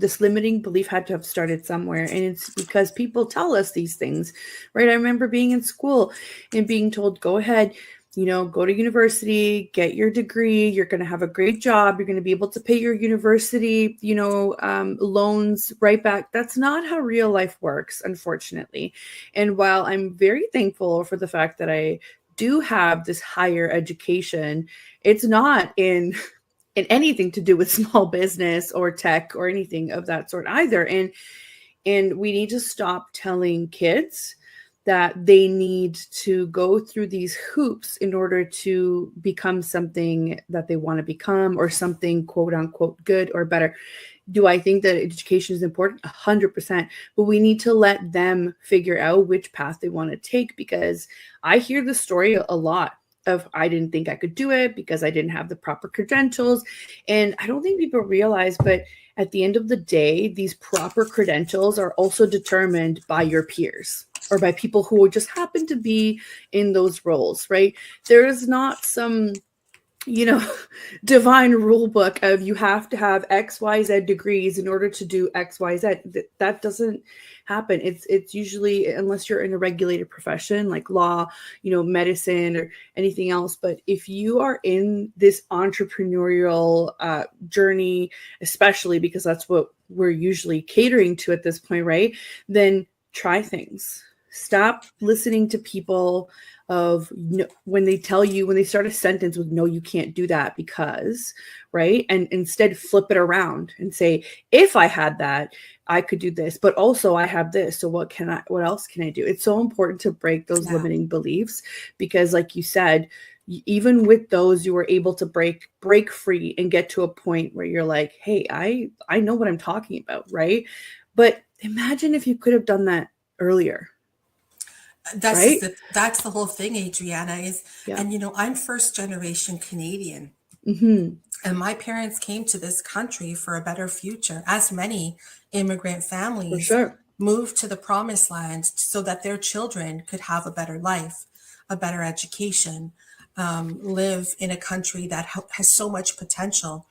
Speaker 1: This limiting belief had to have started somewhere. And it's because people tell us these things, right? I remember being in school and being told, go ahead, go to university, get your degree. You're going to have a great job. You're going to be able to pay your university, loans right back. That's not how real life works, unfortunately. And while I'm very thankful for the fact that I do have this higher education, it's not in anything to do with small business or tech or anything of that sort either. And we need to stop telling kids that they need to go through these hoops in order to become something that they want to become, or something quote unquote good or better. Do I think that education is important? 100%. But we need to let them figure out which path they want to take, because I hear the story a lot of, I didn't think I could do it because I didn't have the proper credentials. And I don't think people realize, but at the end of the day, these proper credentials are also determined by your peers or by people who just happen to be in those roles, right? There is not some divine rule book of you have to have XYZ degrees in order to do XYZ. That doesn't happen. It's usually, unless you're in a regulated profession like law, medicine or anything else. But if you are in this entrepreneurial journey, especially because that's what we're usually catering to at this point, right? Then try things. Stop listening to people of when they start a sentence with, no, you can't do that because, right? And instead flip it around and say, if I had that, I could do this, but also I have this. So what else can I do? It's so important to break those limiting beliefs, because like you said, even with those, you were able to break free and get to a point where you're like, hey, I know what I'm talking about, right? But imagine if you could have done that earlier.
Speaker 2: That's that's the whole thing, Adriana, is,
Speaker 1: Yeah.
Speaker 2: and I'm first generation Canadian.
Speaker 1: Mm-hmm.
Speaker 2: And my parents came to this country for a better future, as many immigrant
Speaker 1: For
Speaker 2: families
Speaker 1: sure.
Speaker 2: moved to the promised land so that their children could have a better life, a better education, live in a country that has so much potential.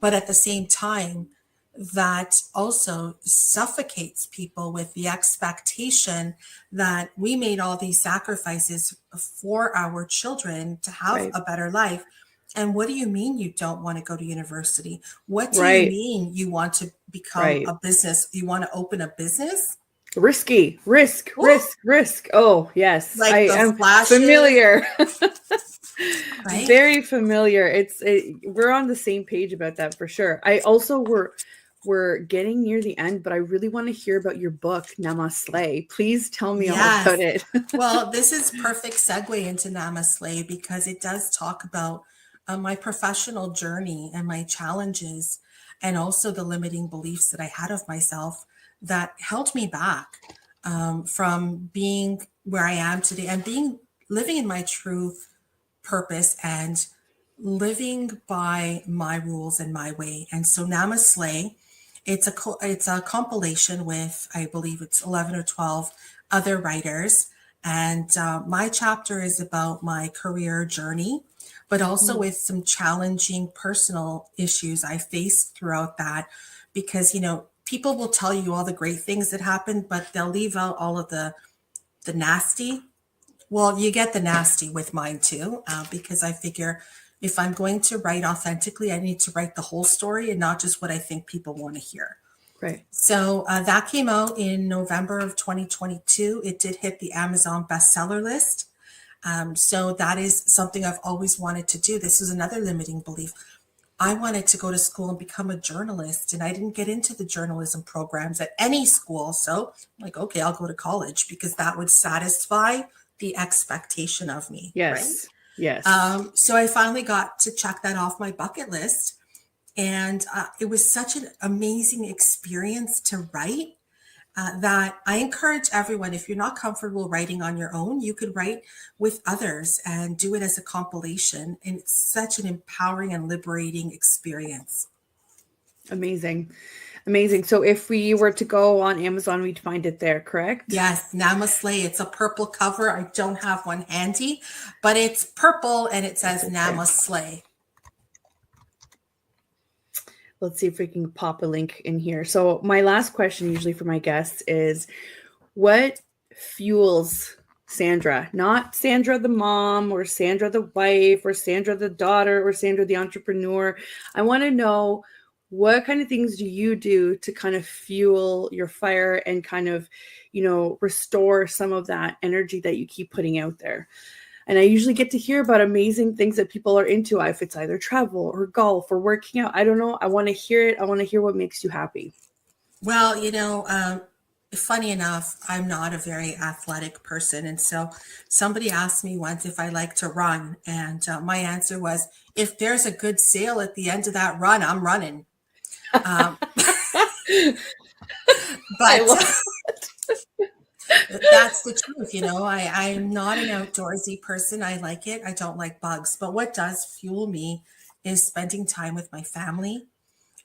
Speaker 2: But at the same time, that also suffocates people with the expectation that we made all these sacrifices for our children to have
Speaker 1: Right.
Speaker 2: a better life. And what do you mean you don't want to go to university? What do you
Speaker 1: Right.
Speaker 2: mean you want to become
Speaker 1: Right.
Speaker 2: a business? You want to open a business?
Speaker 1: Risky. Risk.
Speaker 2: Ooh,
Speaker 1: Oh, yes. I
Speaker 2: like the
Speaker 1: am
Speaker 2: flashes,
Speaker 1: familiar.
Speaker 2: right?
Speaker 1: Very familiar. We're on the same page about that for sure. I also we're getting near the end, but I really want to hear about your book, Namaslay. Please tell me all about
Speaker 2: Yes.
Speaker 1: it.
Speaker 2: Well, this is perfect segue into Namaslay, because it does talk about my professional journey and my challenges, and also the limiting beliefs that I had of myself that held me back from being where I am today, and living in my true purpose and living by my rules and my way. And so Namaslay, it's a compilation with, I believe it's 11 or 12 other writers. And my chapter is about my career journey, but also with some challenging personal issues I faced throughout that. Because, people will tell you all the great things that happened, but they'll leave out all of the nasty. Well, you get the nasty with mine too, because I figure if I'm going to write authentically, I need to write the whole story and not just what I think people want to hear.
Speaker 1: Right.
Speaker 2: So that came out in November of 2022. It did hit the Amazon bestseller list. So that is something I've always wanted to do. This is another limiting belief. I wanted to go to school and become a journalist, and I didn't get into the journalism programs at any school. So I'm like, okay, I'll go to college because that would satisfy the expectation of me, right?
Speaker 1: Yes. Yes.
Speaker 2: So I finally got to check that off my bucket list. And it was such an amazing experience to write that I encourage everyone, if you're not comfortable writing on your own, you could write with others and do it as a compilation. And it's such an empowering and liberating experience.
Speaker 1: Amazing. Amazing. So if we were to go on Amazon, we'd find it there, correct?
Speaker 2: Yes, Namaslay. It's a purple cover. I don't have one handy, but it's purple and it says Namaslay.
Speaker 1: Let's see if we can pop a link in here. So my last question usually for my guests is, what fuels Sandra? Not Sandra the mom or Sandra the wife or Sandra the daughter or Sandra the entrepreneur. I want to know, what kind of things do you do to kind of fuel your fire and kind of, restore some of that energy that you keep putting out there? And I usually get to hear about amazing things that people are into, if it's either travel or golf or working out. I don't know. I want to hear it. I want to hear what makes you happy.
Speaker 2: Well, funny enough, I'm not a very athletic person. And so somebody asked me once if I like to run. And my answer was, if there's a good sale at the end of that run, I'm running. But that's the truth. I'm not an outdoorsy person. I like it. I don't like bugs. But what does fuel me is spending time with my family.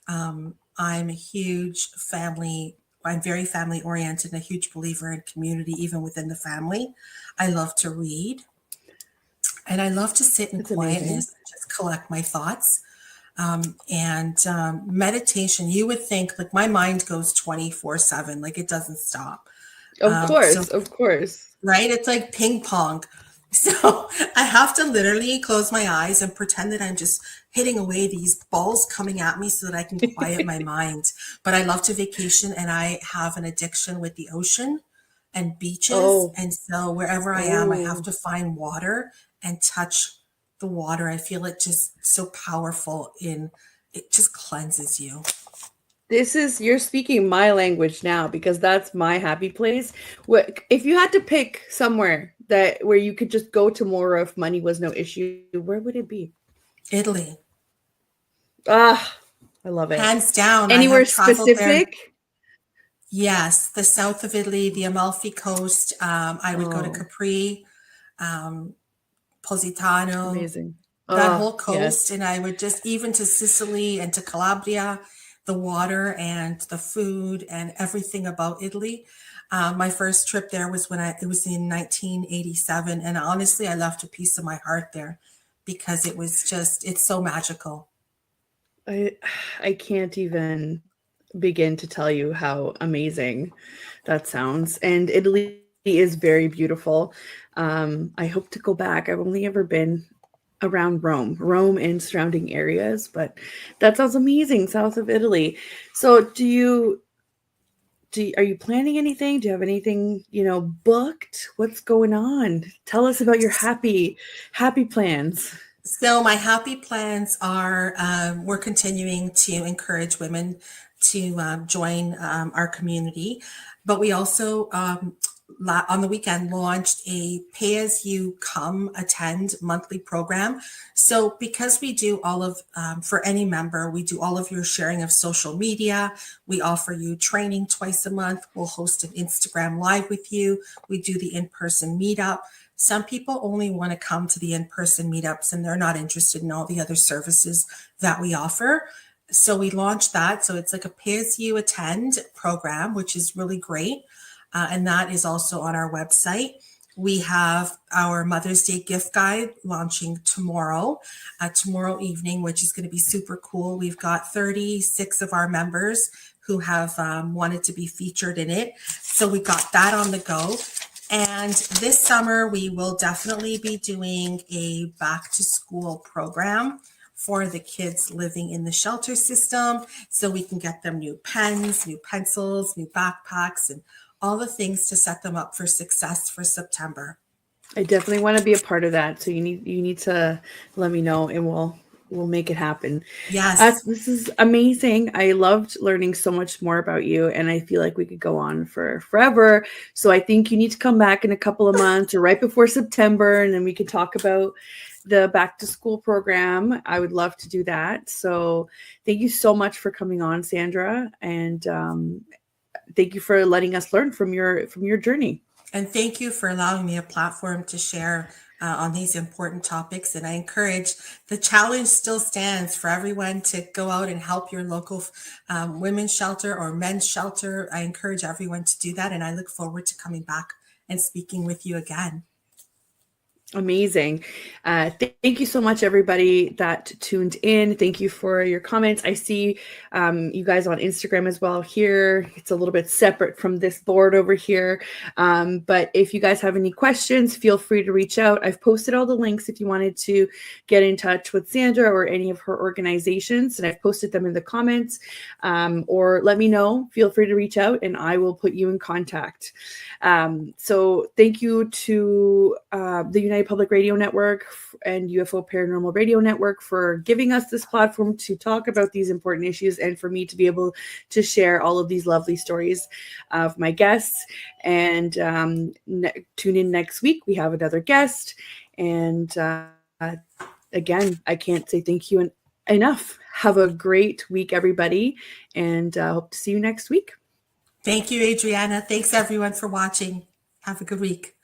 Speaker 2: I'm a huge family. I'm very family oriented and a huge believer in community, even within the family. I love to read and I love to sit in quietness and just collect my thoughts. Meditation, you would think, like, my mind goes 24/7, like it doesn't stop.
Speaker 1: Of course.
Speaker 2: Right? It's like ping pong. So I have to literally close my eyes and pretend that I'm just hitting away these balls coming at me so that I can quiet my mind. But I love to vacation, and I have an addiction with the ocean and beaches.
Speaker 1: Oh.
Speaker 2: And so wherever I am, I have to find water and touch the water. I feel it just so powerful. It just cleanses you.
Speaker 1: You're speaking my language now, because that's my happy place. What if you had to pick somewhere where you could just go to more if money was no issue, where would it be?
Speaker 2: Italy.
Speaker 1: I love it.
Speaker 2: Hands down.
Speaker 1: Anywhere specific?
Speaker 2: There. Yes, the south of Italy, the Amalfi Coast. I would go to Capri, Positano.
Speaker 1: Amazing.
Speaker 2: That whole coast. Yes. And I would just, even to Sicily and to Calabria, the water and the food and everything about Italy. My first trip there was it was in 1987. And honestly, I left a piece of my heart there because it's so magical.
Speaker 1: I can't even begin to tell you how amazing that sounds. And Italy is very beautiful. I hope to go back. I've only ever been around Rome and surrounding areas, but that sounds amazing. South of Italy. So are you planning anything? Do you have anything, booked? What's going on? Tell us about your happy plans.
Speaker 2: So my happy plans are, we're continuing to encourage women to join our community, but we also, on the weekend, launched a pay-as-you-come-attend monthly program. So because we do all of, for any member, we do all of your sharing of social media. We offer you training twice a month. We'll host an Instagram live with you. We do the in-person meetup. Some people only want to come to the in-person meetups and they're not interested in all the other services that we offer. So we launched that. So it's like a pay-as-you-attend program, which is really great. And that is also on our website. We have our Mother's Day gift guide launching tomorrow evening, which is going to be super cool. We've got 36 of our members who have wanted to be featured in it. So we got that on the go. And this summer, we will definitely be doing a back to school program for the kids living in the shelter system. So we can get them new pens, new pencils, new backpacks, and all the things to set them up for success for September.
Speaker 1: I definitely want to be a part of that. So you need to let me know, and we'll make it happen.
Speaker 2: Yes.
Speaker 1: This is amazing. I loved learning so much more about you, and I feel like we could go on for forever. So I think you need to come back in a couple of months or right before September, and then we can talk about the back to school program. I would love to do that. So thank you so much for coming on, Sandra, and thank you for letting us learn from your journey.
Speaker 2: And thank you for allowing me a platform to share on these important topics. And I encourage, the challenge still stands for everyone to go out and help your local women's shelter or men's shelter. I encourage everyone to do that. And I look forward to coming back and speaking with you again.
Speaker 1: Amazing. Thank you so much, everybody that tuned in. Thank you for your comments. I see you guys on Instagram as well here. It's a little bit separate from this board over here. But if you guys have any questions, feel free to reach out. I've posted all the links if you wanted to get in touch with Sandra or any of her organizations, and I've posted them in the comments. Or let me know. Feel free to reach out and I will put you in contact. So thank you to the United Public Radio Network and UFO Paranormal Radio Network for giving us this platform to talk about these important issues and for me to be able to share all of these lovely stories of my guests. And tune in next week. We have another guest. And again, I can't say thank you enough. Have a great week, everybody. And hope to see you next week.
Speaker 2: Thank you, Adriana. Thanks, everyone, for watching. Have a good week.